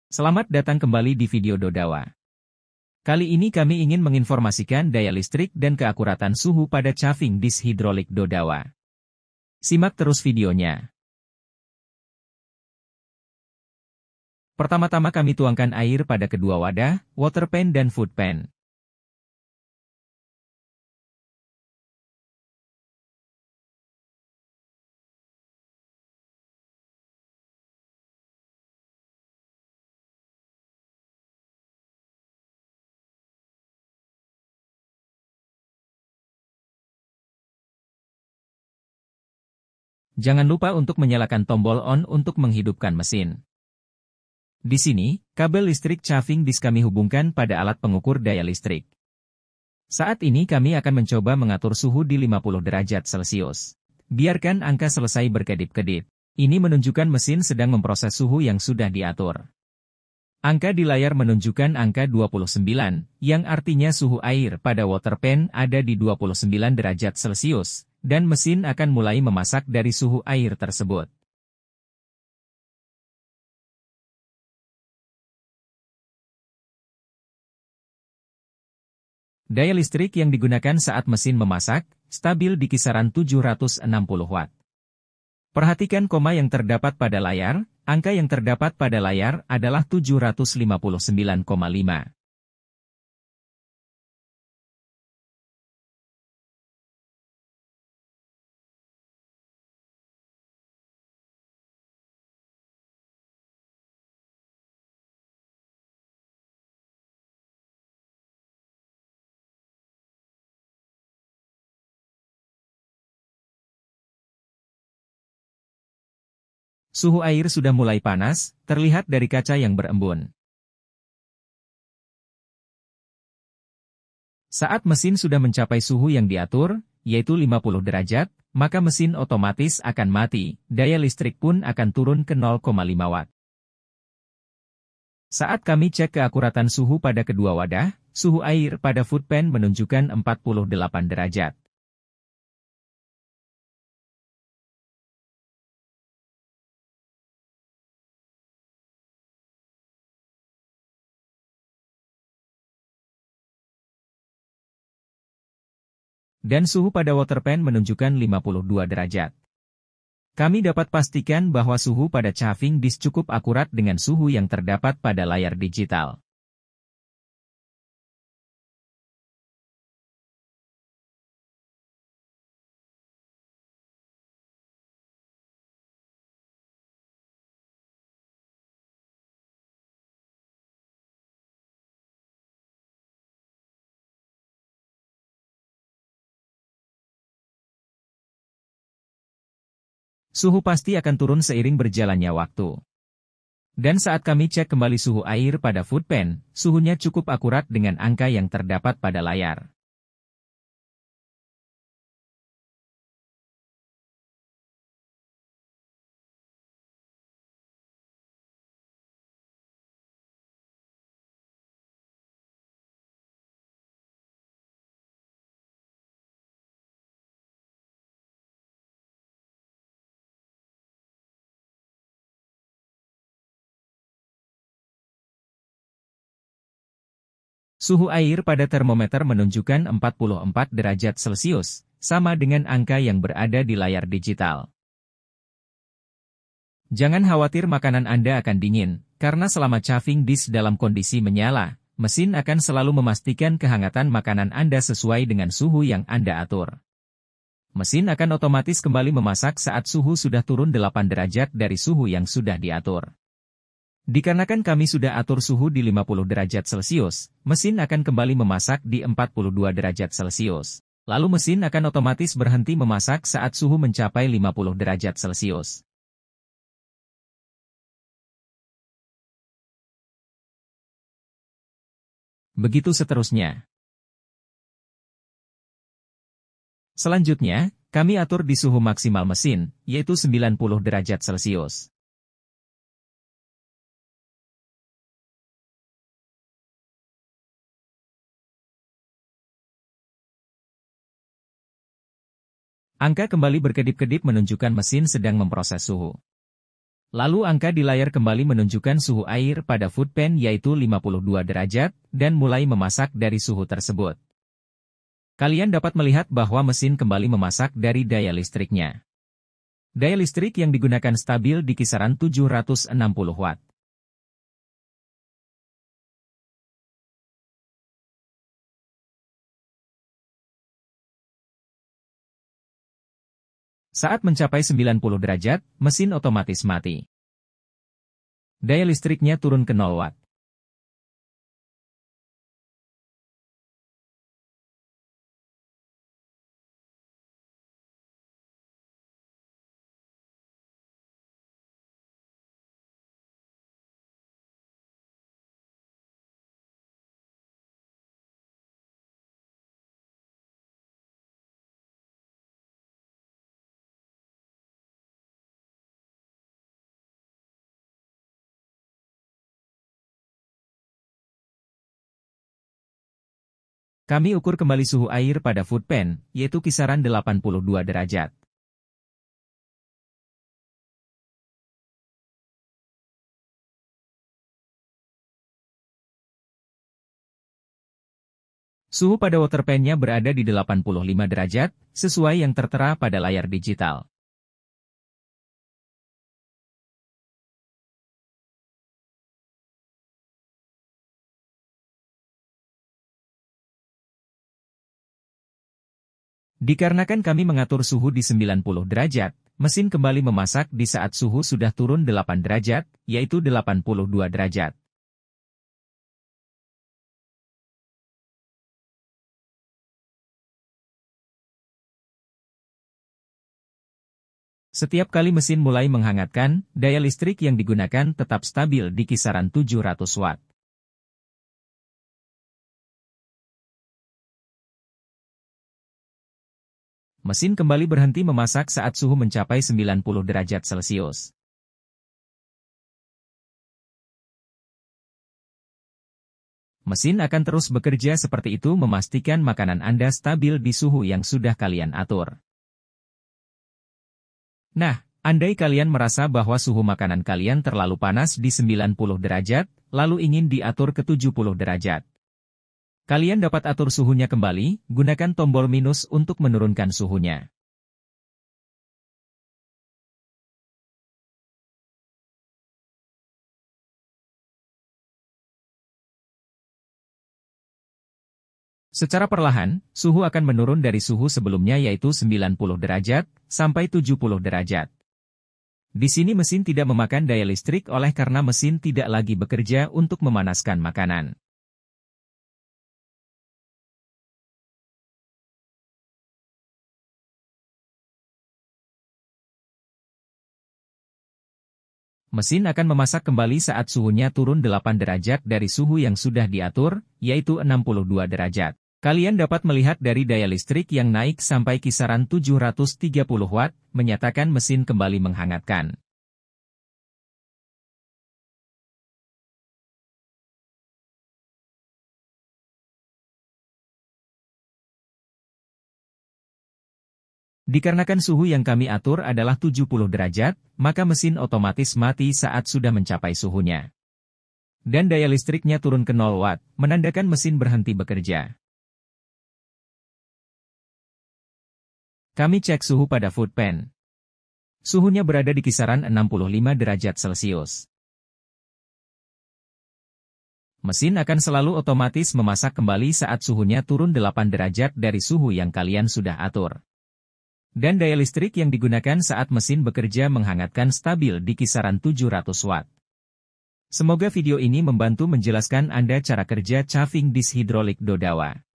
Selamat datang kembali di video Dodawa. Kali ini kami ingin menginformasikan daya listrik dan keakuratan suhu pada chafing disk hidrolik Dodawa. Simak terus videonya. Pertama-tama kami tuangkan air pada kedua wadah, water pan dan food pan. Jangan lupa untuk menyalakan tombol on untuk menghidupkan mesin. Di sini, kabel listrik chafing disk kami hubungkan pada alat pengukur daya listrik. Saat ini kami akan mencoba mengatur suhu di 50 derajat Celcius. Biarkan angka selesai berkedip-kedip. Ini menunjukkan mesin sedang memproses suhu yang sudah diatur. Angka di layar menunjukkan angka 29, yang artinya suhu air pada water pan ada di 29 derajat Celcius. Dan mesin akan mulai memasak dari suhu air tersebut. Daya listrik yang digunakan saat mesin memasak, stabil di kisaran 760 watt. Perhatikan koma yang terdapat pada layar, angka yang terdapat pada layar adalah 759,5. Suhu air sudah mulai panas, terlihat dari kaca yang berembun. Saat mesin sudah mencapai suhu yang diatur, yaitu 50 derajat, maka mesin otomatis akan mati, daya listrik pun akan turun ke 0,5 watt. Saat kami cek keakuratan suhu pada kedua wadah, suhu air pada food pan menunjukkan 48 derajat. Dan suhu pada water pan menunjukkan 52 derajat. Kami dapat pastikan bahwa suhu pada chafing disk cukup akurat dengan suhu yang terdapat pada layar digital. Suhu pasti akan turun seiring berjalannya waktu. Dan saat kami cek kembali suhu air pada food pan, suhunya cukup akurat dengan angka yang terdapat pada layar. Suhu air pada termometer menunjukkan 44 derajat Celcius, sama dengan angka yang berada di layar digital. Jangan khawatir makanan Anda akan dingin, karena selama chafing disk dalam kondisi menyala, mesin akan selalu memastikan kehangatan makanan Anda sesuai dengan suhu yang Anda atur. Mesin akan otomatis kembali memasak saat suhu sudah turun 8 derajat dari suhu yang sudah diatur. Dikarenakan kami sudah atur suhu di 50 derajat Celcius, mesin akan kembali memasak di 42 derajat Celcius. Lalu mesin akan otomatis berhenti memasak saat suhu mencapai 50 derajat Celcius. Begitu seterusnya. Selanjutnya, kami atur di suhu maksimal mesin, yaitu 90 derajat Celcius. Angka kembali berkedip-kedip menunjukkan mesin sedang memproses suhu. Lalu angka di layar kembali menunjukkan suhu air pada food pan yaitu 52 derajat, dan mulai memasak dari suhu tersebut. Kalian dapat melihat bahwa mesin kembali memasak dari daya listriknya. Daya listrik yang digunakan stabil di kisaran 760 watt. Saat mencapai 90 derajat, mesin otomatis mati. Daya listriknya turun ke 0 watt. Kami ukur kembali suhu air pada food pan, yaitu kisaran 82 derajat. Suhu pada water pan-nya berada di 85 derajat, sesuai yang tertera pada layar digital. Dikarenakan kami mengatur suhu di 90 derajat, mesin kembali memasak di saat suhu sudah turun 8 derajat, yaitu 82 derajat. Setiap kali mesin mulai menghangatkan, daya listrik yang digunakan tetap stabil di kisaran 700 watt. Mesin kembali berhenti memasak saat suhu mencapai 90 derajat Celcius. Mesin akan terus bekerja seperti itu memastikan makanan Anda stabil di suhu yang sudah kalian atur. Nah, andai kalian merasa bahwa suhu makanan kalian terlalu panas di 90 derajat, lalu ingin diatur ke 70 derajat. Kalian dapat atur suhunya kembali, gunakan tombol minus untuk menurunkan suhunya. Secara perlahan, suhu akan menurun dari suhu sebelumnya yaitu 90 derajat, sampai 70 derajat. Di sini mesin tidak memakan daya listrik oleh karena mesin tidak lagi bekerja untuk memanaskan makanan. Mesin akan memasak kembali saat suhunya turun 8 derajat dari suhu yang sudah diatur, yaitu 62 derajat. Kalian dapat melihat dari daya listrik yang naik sampai kisaran 730 watt, menyatakan mesin kembali menghangatkan. Dikarenakan suhu yang kami atur adalah 70 derajat, maka mesin otomatis mati saat sudah mencapai suhunya. Dan daya listriknya turun ke 0 watt, menandakan mesin berhenti bekerja. Kami cek suhu pada food pan. Suhunya berada di kisaran 65 derajat Celcius. Mesin akan selalu otomatis memasak kembali saat suhunya turun 8 derajat dari suhu yang kalian sudah atur. Dan daya listrik yang digunakan saat mesin bekerja menghangatkan stabil di kisaran 700 watt. Semoga video ini membantu menjelaskan Anda cara kerja chafing disk hidrolik Dodawa.